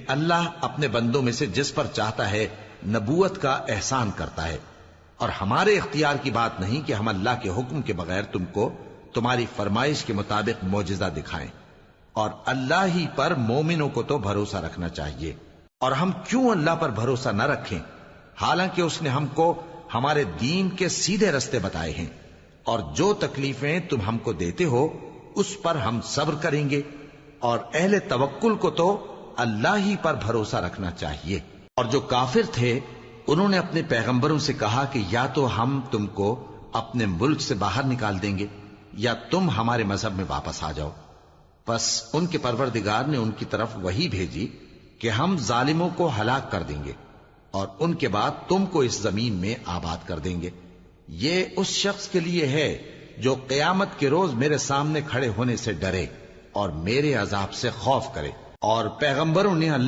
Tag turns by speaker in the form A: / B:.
A: اللہ اپنے بندوں میں سے جس پر چاہتا ہے نبوت کا احسان کرتا ہے، اور ہمارے اختیار کی بات نہیں کہ ہم اللہ کے حکم کے بغیر تم کو تمہاری فرمائش کے مطابق معجزہ دکھائیں، اور اللہ ہی پر مومنوں کو تو بھروسہ رکھنا چاہیے۔ اور ہم کیوں اللہ پر بھروسہ نہ رکھیں حالانکہ اس نے ہم کو ہمارے دین کے سیدھے رستے بتائے ہیں، اور جو تکلیفیں تم ہم کو دیتے ہو اس پر ہم صبر کریں گے، اور اہل توکل کو تو اللہ ہی پر بھروسہ رکھنا چاہیے۔ اور جو کافر تھے انہوں نے اپنے پیغمبروں سے کہا کہ یا تو ہم تم کو اپنے ملک سے باہر نکال دیں گے یا تم ہمارے مذہب میں واپس آ جاؤ۔ پس ان کے پروردگار نے ان کی طرف وحی بھیجی کہ ہم ظالموں کو ہلاک کر دیں گے اور ان کے بعد تم کو اس زمین میں آباد کر دیں گے۔ یہ اس شخص کے لیے ہے جو قیامت کے روز میرے سامنے کھڑے ہونے سے ڈرے اور میرے عذاب سے خوف کرے۔ اور پیغمبروں نے اللہ